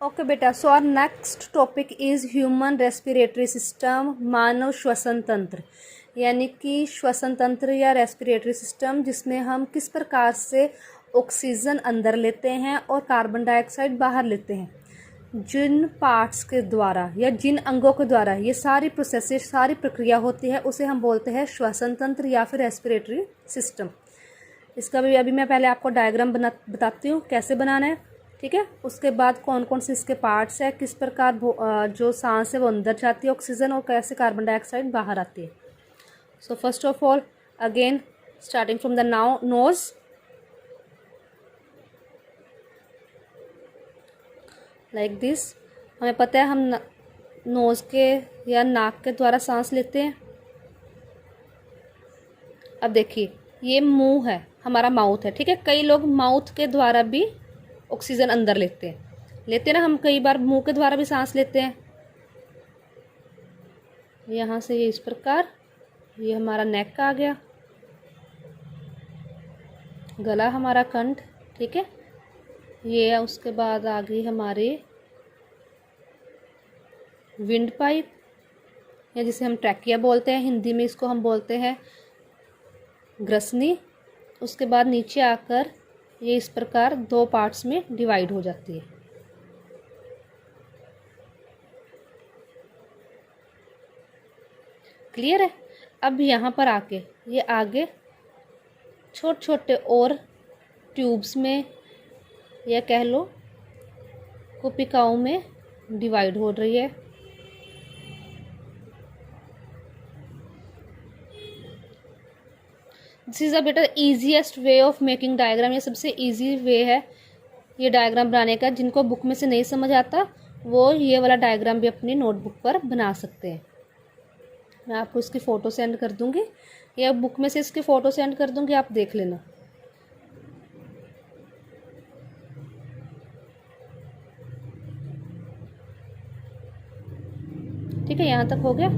Okay बेटा, so our next topic is human respiratory system, मानव श्वसन तंत्र। यानी कि श्वसन तंत्र या रेस्पिरेटरी सिस्टम, जिसमें हम किस प्रकार से ऑक्सीजन अंदर लेते हैं और कार्बन डाइऑक्साइड बाहर लेते हैं, जिन पार्ट्स के द्वारा या जिन अंगों के द्वारा ये सारी प्रोसेसेस, सारी प्रक्रिया होती है, उसे हम बोलते हैं श्वसन तंत्र या फिर रेस्पिरेटरी सिस्टम। इसका भी अभी मैं पहले आपको डायग्राम बताती हूँ कैसे बनाना है, ठीक है। उसके बाद कौन कौन से इसके पार्ट्स है, किस प्रकार जो सांस है वो अंदर जाती है ऑक्सीजन, और कैसे कार्बन डाइऑक्साइड बाहर आती है। So first of all again starting from the nose, like this. हमें पता है हम नोज के या नाक के द्वारा सांस लेते हैं। अब देखिए ये मुंह है, हमारा माउथ है, ठीक है। कई लोग माउथ के द्वारा भी ऑक्सीजन अंदर लेते हैं ना, हम कई बार मुंह के द्वारा भी सांस लेते हैं। यहाँ से ये इस प्रकार, ये हमारा नेक का आ गया, गला हमारा कंठ, ठीक है। ये उसके बाद आ गई हमारी विंड पाइप, या जिसे हम ट्रैकिया बोलते हैं, हिंदी में इसको हम बोलते हैं ग्रसनी। उसके बाद नीचे आकर ये इस प्रकार दो पार्ट्स में डिवाइड हो जाती है। क्लियर है। अब यहाँ पर आके ये आगे छोटे छोटे और ट्यूब्स में या कह लो कुपिकाओं में डिवाइड हो रही है। This is a better easiest way of making diagram. ये सबसे ईजी वे है ये डायग्राम बनाने का। जिनको बुक में से नहीं समझ आता वो ये वाला डायग्राम भी अपनी नोटबुक पर बना सकते हैं। मैं आपको इसकी फ़ोटो सेंड कर दूंगी, या बुक में से इसकी फ़ोटो सेंड कर दूंगी, आप देख लेना। ठीक है, यहाँ तक हो गया।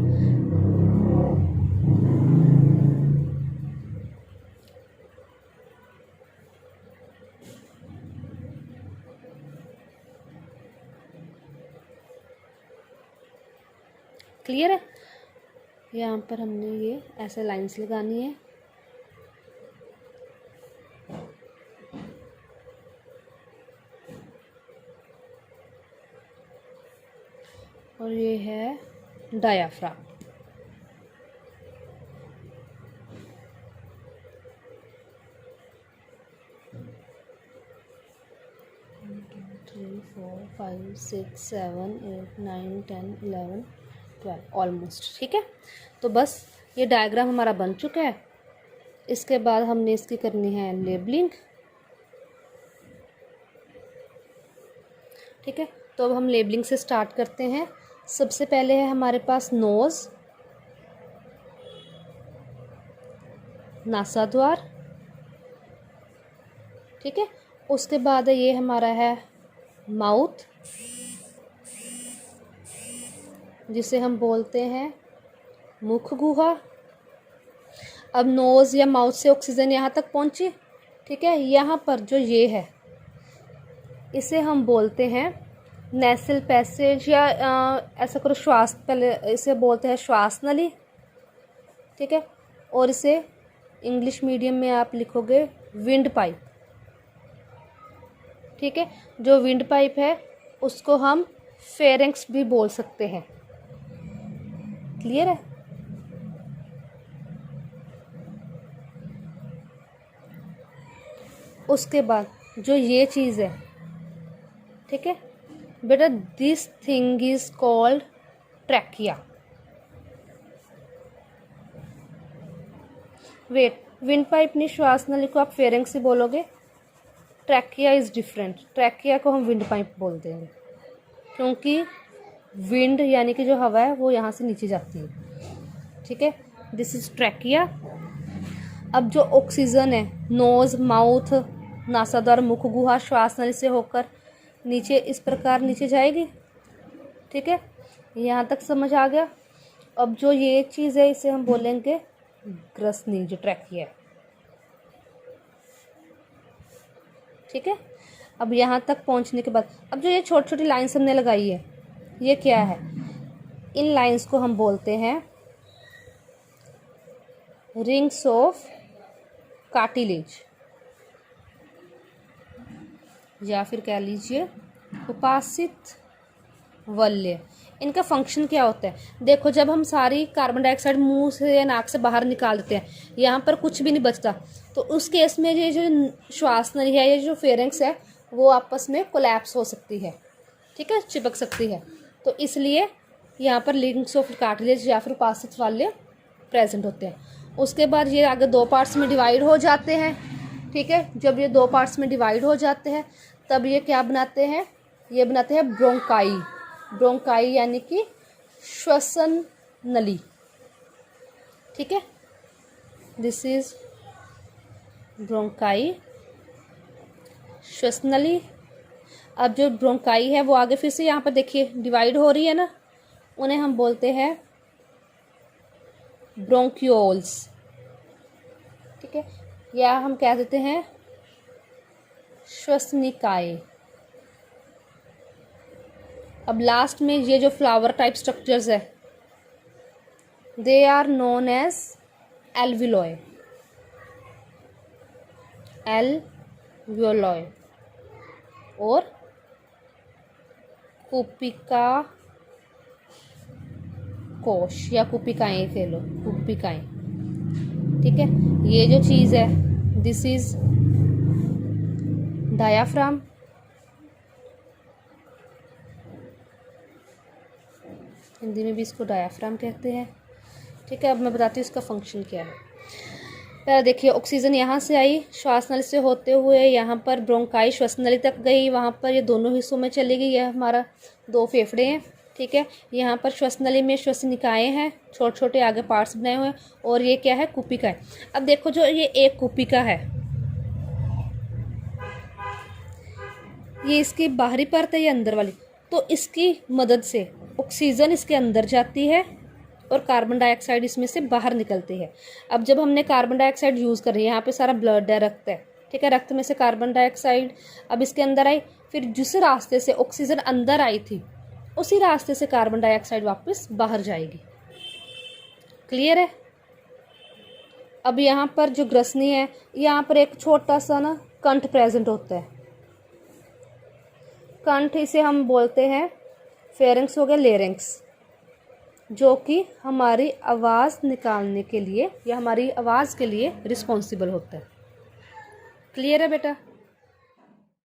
क्लियर है। यहाँ पर हमने ये ऐसे लाइंस लगानी है, और ये है डायाफ्राम। थ्री 4 5 6 7 8 9 10 11 12 ऑलमोस्ट, ठीक है। तो बस ये डायग्राम हमारा बन चुका है। इसके बाद हमने इसकी करनी है लेबलिंग, ठीक है। तो अब हम लेबलिंग से स्टार्ट करते हैं। सबसे पहले है हमारे पास नोज़, नासाद्वार, ठीक है। उसके बाद ये हमारा है माउथ, जिसे हम बोलते हैं मुख गुहा। अब नोज़ या माउथ से ऑक्सीजन यहाँ तक पहुँची, ठीक है। यहाँ पर जो ये है इसे हम बोलते हैं नेसल पैसेज, या ऐसा करो श्वास, पहले इसे बोलते हैं श्वास नली, ठीक है। और इसे इंग्लिश मीडियम में आप लिखोगे विंड पाइप, ठीक है। जो विंड पाइप है उसको हम फेरेंक्स भी बोल सकते हैं। क्लियर है। उसके बाद जो ये चीज़ है, ठीक है बेटा, this thing is called trachea. Wait, wind pipe नहीं, श्वास नली को आप फेरेंक्स ही बोलोगे। Trachea is different. ट्रैकिया को हम विंड पाइप बोल देंगे, क्योंकि विंड यानी कि जो हवा है वो यहाँ से नीचे जाती है, ठीक है। This is trachea. अब जो ऑक्सीजन है नोज, माउथ, नासाद्वार, मुख गुहा, श्वास नली से होकर नीचे इस प्रकार नीचे जाएगी, ठीक है। यहाँ तक समझ आ गया। अब जो ये चीज़ है इसे हम बोलेंगे ग्रसनी, जो ट्रैकिया है, ठीक है। अब यहाँ तक पहुँचने के बाद अब जो ये छोटी छोटी लाइन्स हमने लगाई है, ये क्या है? इन लाइन्स को हम बोलते हैं रिंग्स ऑफ कार्टिलेज, या फिर कह लीजिए उपासित वलय। इनका फंक्शन क्या होता है? देखो, जब हम सारी कार्बन डाइऑक्साइड मुंह से या नाक से बाहर निकाल देते हैं, यहाँ पर कुछ भी नहीं बचता, तो उस केस में ये जो श्वास नली है, ये जो फेरेंक्स है, वो आपस में कोलैप्स हो सकती है, ठीक है, चिपक सकती है। तो इसलिए यहाँ पर रिंग्स ऑफ कार्टिलेज या फिर उपासित वलय प्रेजेंट होते हैं। उसके बाद ये आगे दो पार्ट्स में डिवाइड हो जाते हैं, ठीक है। जब ये दो पार्ट्स में डिवाइड हो जाते हैं तब ये क्या बनाते हैं? ये बनाते हैं ब्रोंकाई। ब्रोंकाई यानी कि श्वसन नली, ठीक है। दिस इज ब्रोंकाई, श्वसन नली। अब जो ब्रोंकाई है वो आगे फिर से यहाँ पर देखिए डिवाइड हो रही है ना, उन्हें हम बोलते हैं ब्रोंक्यूल्स, ठीक है, या हम कह देते हैं श्वसनिकाएं। अब लास्ट में ये जो फ्लावर टाइप स्ट्रक्चर्स है, दे आर नोन एज एल्वियोलॉय, एल्वियोलॉय और कुपिका कोश या कुपिकाएं कह लो, कुपिकाएं, ठीक है। ये जो चीज़ है, दिस इज डायाफ्राम, हिंदी में भी इसको डायाफ्राम कहते हैं, ठीक है। अब मैं बताती हूँ इसका फंक्शन क्या है। पहले देखिए, ऑक्सीजन यहाँ से आई श्वास नली से होते हुए यहाँ पर ब्रोंकाई श्वसन नली तक गई, वहाँ पर ये दोनों हिस्सों में चली गई। यह हमारा दो फेफड़े हैं, ठीक है। यहाँ पर श्वसन नली में श्वसनिकाएँ हैं, छोटे छोटे आगे पार्ट्स बनाए हुए हैं, और ये क्या है? कुपिका है। अब देखो, जो ये एक कुपिका है, ये इसकी बाहरी परत है या अंदर वाली, तो इसकी मदद से ऑक्सीजन इसके अंदर जाती है और कार्बन डाइऑक्साइड इसमें से बाहर निकलती है। अब जब हमने कार्बन डाइऑक्साइड यूज़ कर रही है, यहाँ पे सारा ब्लड है, रक्त है, ठीक है, रक्त में से कार्बन डाइऑक्साइड अब इसके अंदर आई, फिर जिस रास्ते से ऑक्सीजन अंदर आई थी उसी रास्ते से कार्बन डाइऑक्साइड वापस बाहर जाएगी। क्लियर है? अब यहाँ पर जो ग्रसनी है, यहाँ पर एक छोटा सा ना कंठ प्रेजेंट होता है। कंठ, इसे हम बोलते हैं फेरेंक्स हो गया, लेरेंक्स, जो कि हमारी आवाज़ निकालने के लिए या हमारी आवाज़ के लिए रिस्पॉन्सिबल होता है। क्लियर है बेटा?